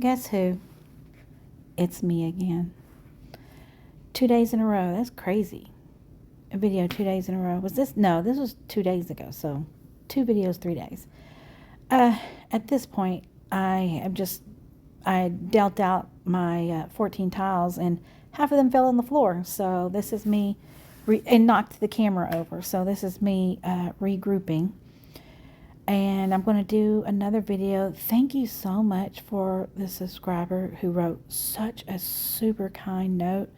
Guess who? It's me again. 2 days in a row. That's crazy. A video 2 days in a row. Was this? No, this was 2 days ago. So 2 videos, 3 days. At this point, I dealt out my 14 tiles and half of them fell on the floor. So this is me, and knocked the camera over. So this is me regrouping. And I'm going to do another video. Thank you so much for the subscriber who wrote such a super kind note.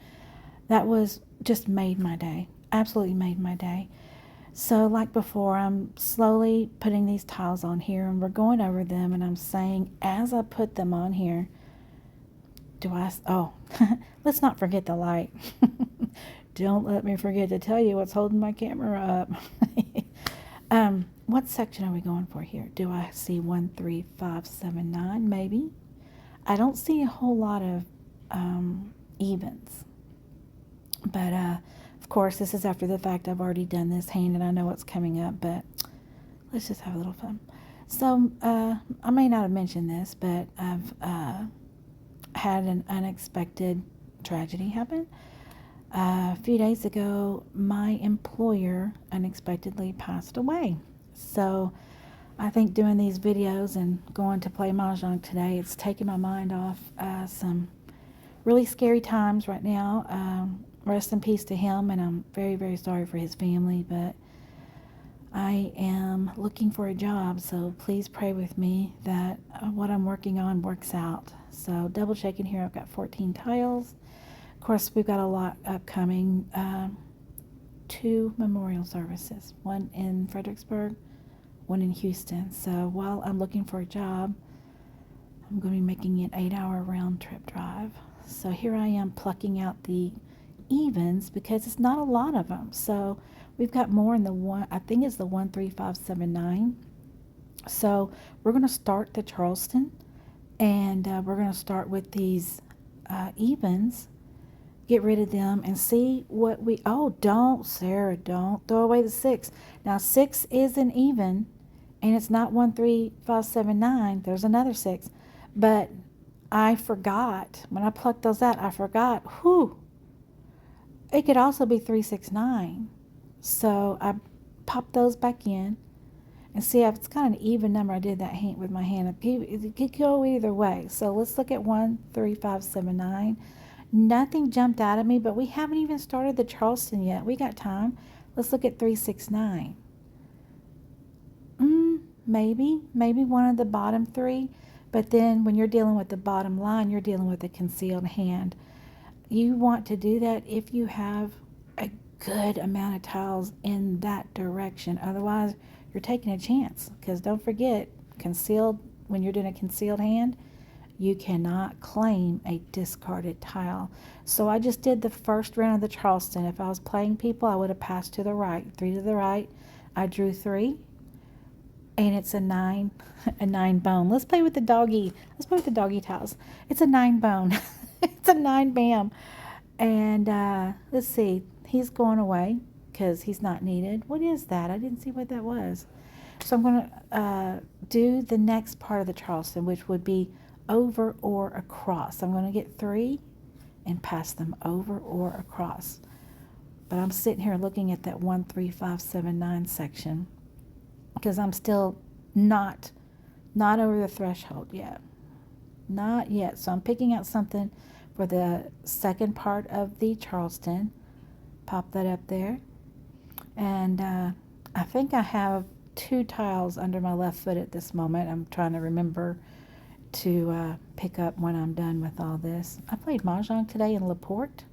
That was just made my day. Absolutely made my day. So like before, I'm slowly putting these tiles on here and we're going over them, and I'm saying as I put them on here, let's not forget the light. Don't let me forget to tell you what's holding my camera up. What section are we going for here? Do I see 1, 3, 5, 7, 9? Maybe. I don't see a whole lot of evens. But, of course, this is after the fact. I've already done this hand and I know what's coming up, but let's just have a little fun. So, I may not have mentioned this, but I've had an unexpected tragedy happen. A few days ago, my employer unexpectedly passed away. So I think doing these videos and going to play Mahjong today, it's taken my mind off some really scary times right now. Rest in peace to him, and I'm very, very sorry for his family, but I am looking for a job, so please pray with me that what I'm working on works out. So double checking here, I've got 14 tiles. Of course, we've got a lot upcoming. 2 memorial services, one in Fredericksburg, one in Houston. So while I'm looking for a job, I'm going to be making an 8-hour round trip drive. So here I am plucking out the evens because it's not a lot of them. So we've got more in the one, I think it's the 1, 3, 5, 7, 9. So we're going to start the Charleston, and we're going to start with these evens. Get rid of them and see what we, don't, Sarah, don't throw away the 6. Now 6 is an even, and it's not 1, 3, 5, 7, 9. There's another 6. But I forgot, when I plucked those out, I forgot, it could also be 3, 6, 9. So I popped those back in and see if it's kind of an even number. I did that hand with my hand. It could go either way. So let's look at 1, 3, 5, 7, 9. Nothing jumped out at me, but we haven't even started the Charleston yet. We got time. Let's look at 3, 6, 9. Maybe one of the bottom 3, but then when you're dealing with the bottom line, you're dealing with a concealed hand. You want to do that if you have a good amount of tiles in that direction. Otherwise, you're taking a chance, because don't forget, concealed, when you're doing a concealed hand, you cannot claim a discarded tile. So I just did the first round of the Charleston. If I was playing people, I would have passed to the right. 3 to the right. I drew 3. And it's a 9 bone. Let's play with the doggy. Let's play with the doggy tiles. It's a 9 bone. It's a 9 bam. And let's see. He's going away because he's not needed. What is that? I didn't see what that was. So I'm going to do the next part of the Charleston, which would be over or across. I'm going to get 3 and pass them over or across. But I'm sitting here looking at that 1, 3, 5, 7, 9 section because I'm still not over the threshold yet. Not yet. So I'm picking out something for the second part of the Charleston. Pop that up there. And I think I have 2 tiles under my left foot at this moment. I'm trying to remember to pick up when I'm done with all this. I played Mahjong today in LaPorte.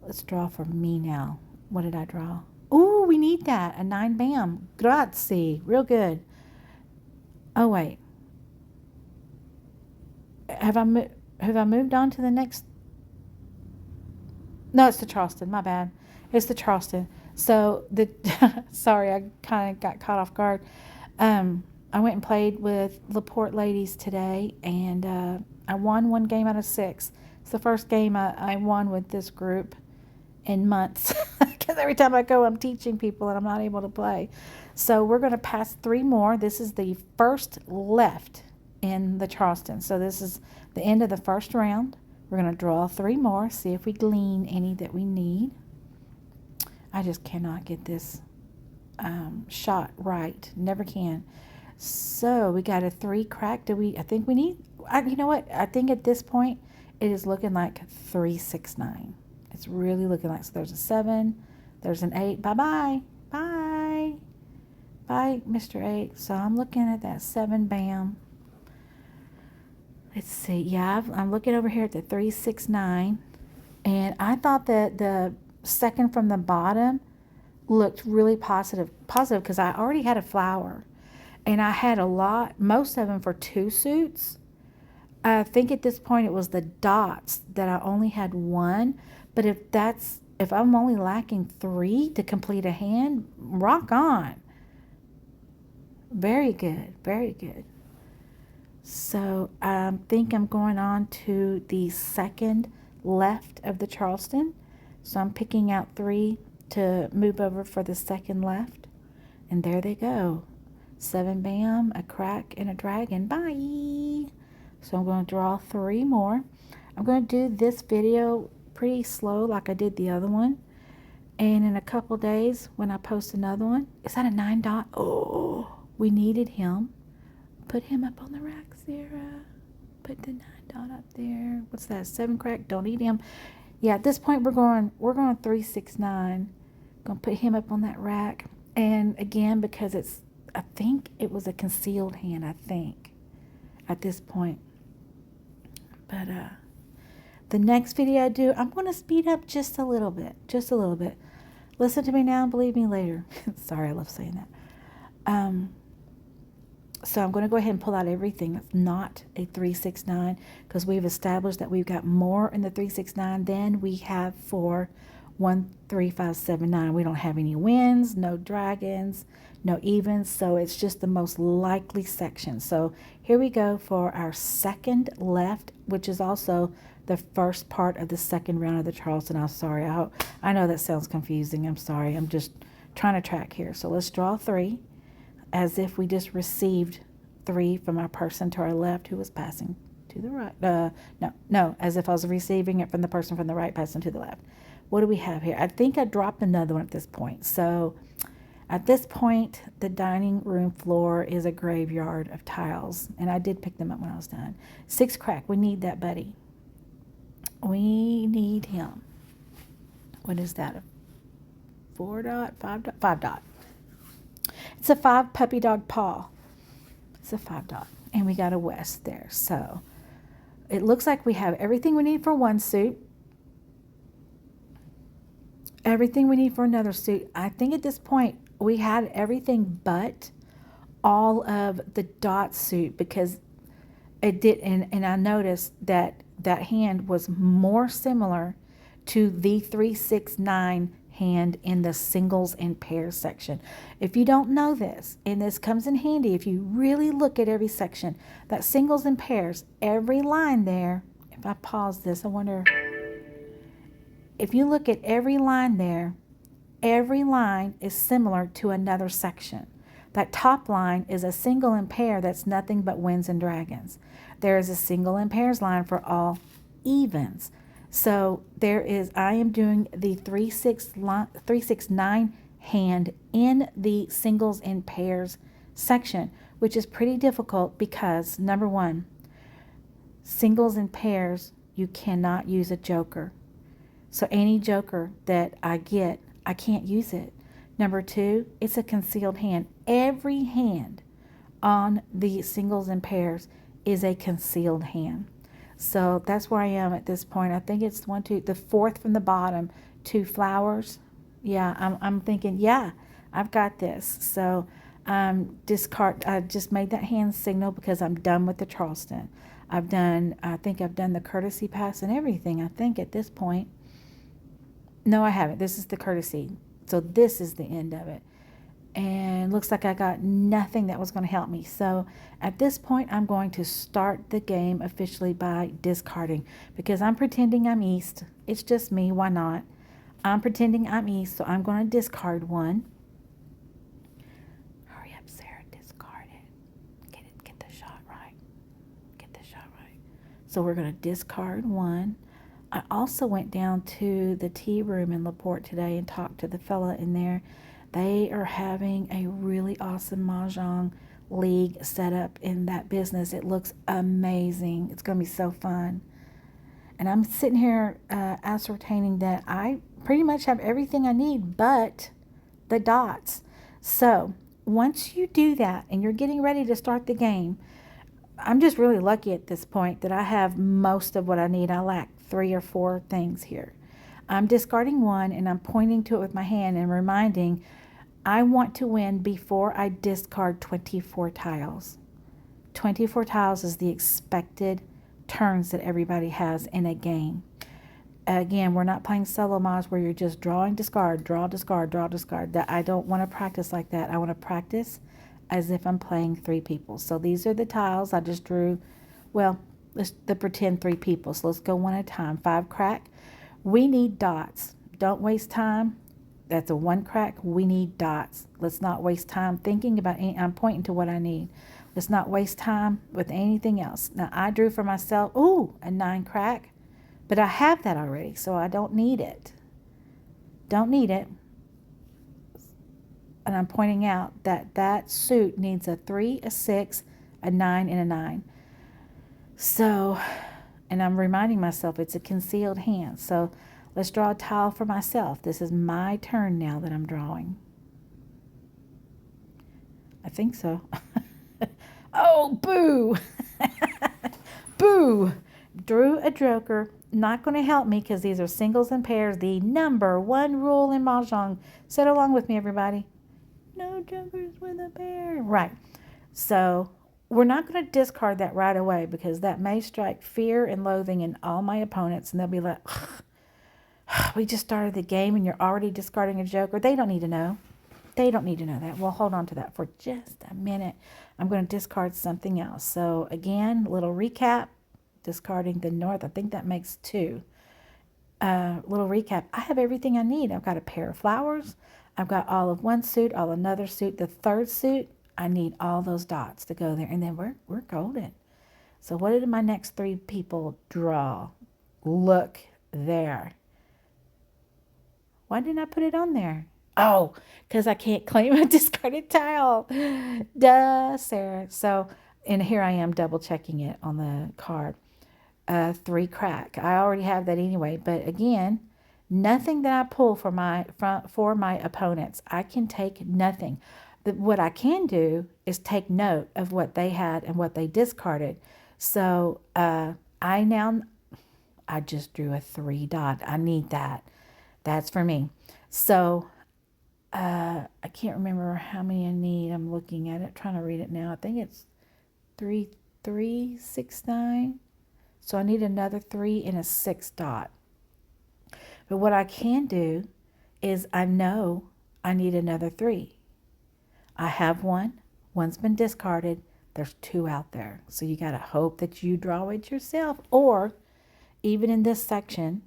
Let's draw for me now. What did I draw? Ooh, we need that. A 9 bam. Grazie. Real good. Oh, wait. Have I moved on to the next? No, it's the Charleston. My bad. It's the Charleston. So, sorry, I kind of got caught off guard. I went and played with LaPorte ladies today, and I won 1 game out of 6. It's the first game I won with this group in months. Because every time I go, I'm teaching people, and I'm not able to play. So we're going to pass 3 more. This is the first left in the Charleston. So this is the end of the first round. We're going to draw 3 more, see if we glean any that we need. I just cannot get this shot right. Never can. So we got a 3 crack. I think we need, you know what? I think at this point it is looking like 3, 6, 9. It's really looking like, so there's a 7, there's an 8. Bye-bye. Bye. Bye, Mr. 8. So I'm looking at that 7, bam. Let's see. Yeah, I'm looking over here at the 3, 6, 9. And I thought that the second from the bottom looked really positive because I already had a flower. And I had most of them for 2 suits. I think at this point it was the dots that I only had 1. But if I'm only lacking 3 to complete a hand, rock on. Very good, very good. So I think I'm going on to the second left of the Charleston. So I'm picking out 3 to move over for the second left. And there they go. 7, bam, a crack, and a dragon. Bye. So I'm going to draw 3 more. I'm going to do this video pretty slow like I did the other one. And in a couple days when I post another one, is that a 9 dot? Oh, we needed him. Put him up on the rack, Sarah. Put the 9 dot up there. What's that? 7 crack. Don't need him. Yeah, at this point we're going 3, 6, 9. Gonna put him up on that rack. And again, because I think it was a concealed hand, I think, at this point. But the next video I do, I'm gonna speed up just a little bit. Just a little bit. Listen to me now and believe me later. Sorry, I love saying that. So I'm going to go ahead and pull out everything that's not a 3, 6, 9 because we've established that we've got more in the 3, 6, 9 than we have for 1, 3, 5, 7, 9. We don't have any wins, no dragons, no evens, so it's just the most likely section. So here we go for our second left, which is also the first part of the second round of the Charleston. I'm sorry. I know that sounds confusing. I'm sorry. I'm just trying to track here. So let's draw 3 as if we just received 3 from our person to our left who was passing to the right. No, as if I was receiving it from the person from the right passing to the left. What do we have here? I think I dropped another one at this point. So at this point, the dining room floor is a graveyard of tiles, and I did pick them up when I was done. 6 crack. We need that, buddy. We need him. What is that? A 4 dot? 5 dot? 5 dot. It's a 5 puppy dog paw. It's a 5 dot. And we got a west there. So it looks like we have everything we need for one suit. Everything we need for another suit. I think at this point we had everything but all of the dot suit because it did. And I noticed that that hand was more similar to the 3, 6, 9 hand in the singles and pairs section. If you don't know this, and this comes in handy if you really look at every section, that singles and pairs, every line there, if I pause this, I wonder, if you look at every line there, every line is similar to another section. That top line is a single and pair that's nothing but wins and dragons. There is a single and pairs line for all evens. So there is, I am doing the 3, 6, 9 hand in the singles and pairs section, which is pretty difficult because, number 1, singles and pairs, you cannot use a joker. So any joker that I get, I can't use it. Number 2, it's a concealed hand. Every hand on the singles and pairs is a concealed hand. So that's where I am at this point. I think it's 1, 2, the 4th from the bottom, 2 flowers. Yeah, I'm thinking, yeah, I've got this. So discard. I just made that hand signal because I'm done with the Charleston. I think I've done the courtesy pass and everything. I think at this point. No, I haven't. This is the courtesy. So this is the end of it. And looks like I got nothing that was going to help me. So at this point, I'm going to start the game officially by discarding because I'm pretending I'm East. It's just me. Why not? I'm pretending I'm East, so I'm going to discard 1. Hurry up, Sarah. Discard it. Get the shot right. shot right. So we're going to discard one. I also went down to the tea room in LaPorte today and talked to the fella in there. They are having a really awesome Mahjong league set up in that business. It looks amazing. It's going to be so fun. And I'm sitting here ascertaining that I pretty much have everything I need but the dots. So once you do that and you're getting ready to start the game, I'm just really lucky at this point that I have most of what I need. I lack 3 or 4 things here. I'm discarding one and I'm pointing to it with my hand and reminding I want to win before I discard 24 tiles. 24 tiles is the expected turns that everybody has in a game. Again, we're not playing solo mods where you're just drawing, discard, draw, discard, draw, discard. That I don't want to practice like that. I want to practice as if I'm playing 3 people. So these are the tiles I just drew. Well, the pretend 3 people. So let's go one at a time. 5 crack. We need dots. Don't waste time. That's a 1 crack. We need dots. Let's not waste time thinking about I'm pointing to what I need. Let's not waste time with anything else. Now I drew for myself, a 9 crack, but I have that already, so I don't need it. Don't need it. And I'm pointing out that that suit needs a 3, a 6, a 9, and a 9. So, and I'm reminding myself it's a concealed hand. So let's draw a tile for myself. This is my turn now that I'm drawing. I think so. Oh, boo. Boo. Drew a joker. Not going to help me because these are singles and pairs. The number 1 rule in Mahjong. Say it along with me, everybody. No jokers with a pair. Right. So we're not going to discard that right away because that may strike fear and loathing in all my opponents. And they'll be like, we just started the game and you're already discarding a joker. They don't need to know. They don't need to know that. We'll hold on to that for just a minute. I'm going to discard something else. So again, little recap. Discarding the north. I think that makes 2. Little recap. I have everything I need. I've got a pair of flowers. I've got all of one suit, all another suit. The 3rd suit, I need all those dots to go there. And then we're golden. So what did my next 3 people draw? Look there. Why didn't I put it on there? Oh, because I can't claim a discarded tile. Duh, Sarah. So, and here I am double checking it on the card. 3 crack. I already have that anyway. But again, nothing that I pull for my opponents. I can take nothing. What I can do is take note of what they had and what they discarded. So I just drew a 3 dot. I need that. That's for me. So I can't remember how many I need. I'm looking at it, trying to read it now. I think it's 3, 3, 6, 9. So I need another 3 and a 6 dot. But what I can do is I know I need another 3. I have one. One's been discarded. There's 2 out there. So you got to hope that you draw it yourself. Or even in this section,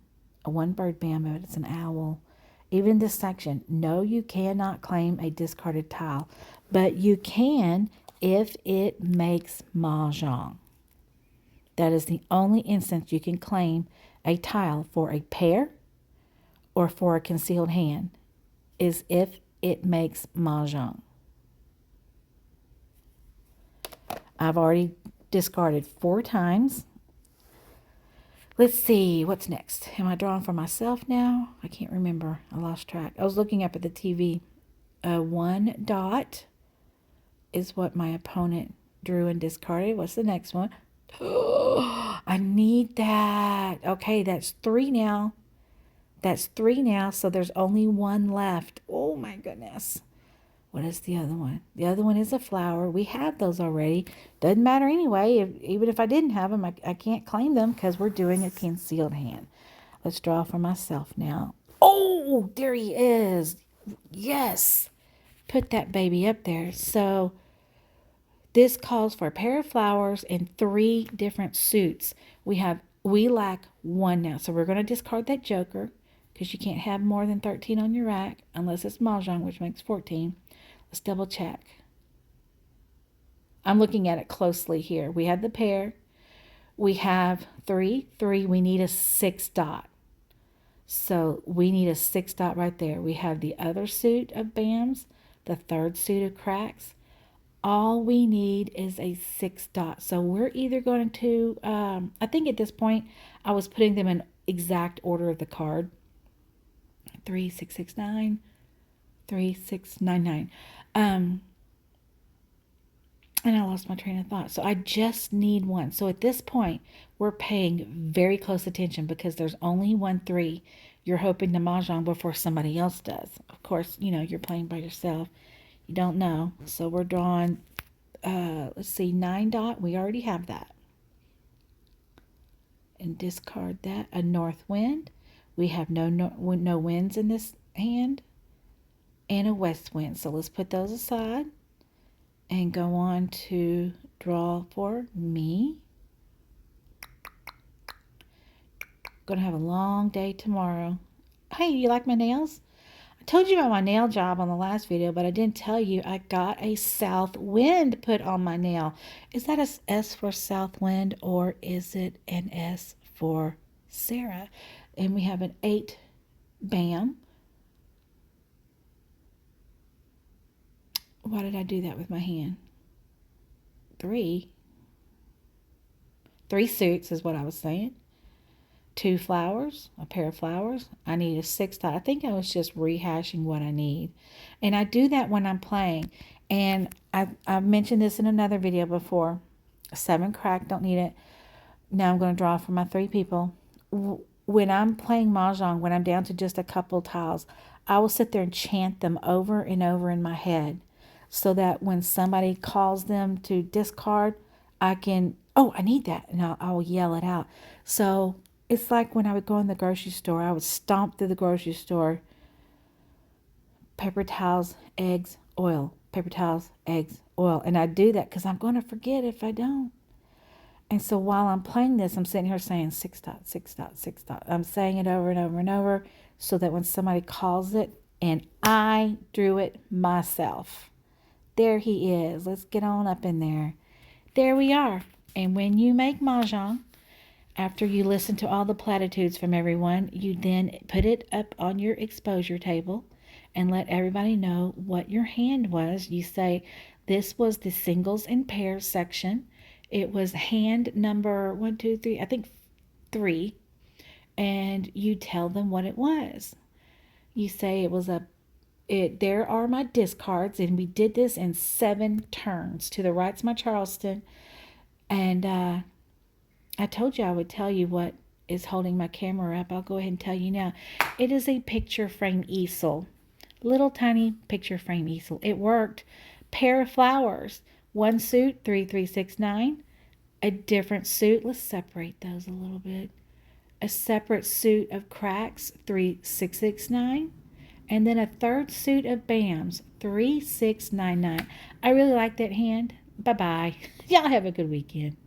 a 1 bird band, but it's an owl. Even in this section, no, you cannot claim a discarded tile. But you can if it makes Mahjong. That is the only instance you can claim a tile for a pair or for a concealed hand, is if it makes Mahjong. I've already discarded 4 times. Let's see, what's next? Am I drawing for myself now? I can't remember. I lost track. I was looking up at the TV. 1 dot is what my opponent drew and discarded. What's the next one? Oh, I need that. Okay, that's 3 now. That's 3 now, so there's only 1 left. Oh my goodness. What is the other one? The other one is a flower. We have those already. Doesn't matter anyway. Even if I didn't have them, I can't claim them because we're doing a concealed hand. Let's draw for myself now. Oh, there he is. Yes. Put that baby up there. So this calls for a pair of flowers and 3 different suits. We lack 1 now. So we're going to discard that joker because you can't have more than 13 on your rack unless it's Mahjong, which makes 14. Let's double check. I'm looking at it closely here. We had the pair. We have 3, 3. We need a 6 dot. So we need a 6 dot right there. We have the other suit of BAMs, the third suit of cracks. All we need is a 6 dot. So we're either going to, I think at this point, I was putting them in exact order of the card. 3, 6, 6, 9, 3, 6, 9, 9. And I lost my train of thought. So I just need one. So at this point, we're paying very close attention because there's only 1 3 you're hoping to mahjong before somebody else does. Of course, you know, you're playing by yourself. You don't know. So we're drawing, let's see, 9 dot. We already have that. And discard that. A north wind. We have no winds in this hand. And a west wind. So let's put those aside. And go on to draw for me. Gonna have a long day tomorrow. Hey, you like my nails? I told you about my nail job on the last video, but I didn't tell you I got a south wind put on my nail. Is that a S for south wind or is it an S for Sarah? And we have an 8 BAM. Why did I do that with my hand? 3 suits is what I was saying. 2 flowers, a pair of flowers. I need a 6 dot. I think I was just rehashing what I need. And I do that when I'm playing. And I've mentioned this in another video before. 7 crack, don't need it. Now I'm going to draw for my 3 people. When I'm playing mahjong, when I'm down to just a couple tiles, I will sit there and chant them over and over in my head, so that when somebody calls them to discard, I can, oh, I need that, and I will yell it out. So it's like when I would go in the grocery store, I would stomp through the grocery store, paper towels, eggs, oil, paper towels, eggs, oil. And I do that because I'm going to forget if I don't. And so while I'm playing this, I'm sitting here saying 6 dot, 6 dot, 6 dot. I'm saying it over and over and over so that when somebody calls it, and I drew it myself. There he is. Let's get on up in there. There we are. And when you make mahjong, after you listen to all the platitudes from everyone, you then put it up on your exposure table and let everybody know what your hand was. You say, this was the singles and pairs section. It was hand number 1, 2, 3, I think 3. And you tell them what it was. You say it was there are my discards, and we did this in 7 turns. To the right's my Charleston. And I told you I would tell you what is holding my camera up. I'll go ahead and tell you now. It is a picture frame easel. Little tiny picture frame easel. It worked. Pair of flowers. 1 suit, 3, 3, 6, 9. A different suit. Let's separate those a little bit. A separate suit of cracks, 3, 6, 6, 9. And then a third suit of BAMs, 3, 6, 9, 9. I really like that hand. Bye-bye. Y'all have a good weekend.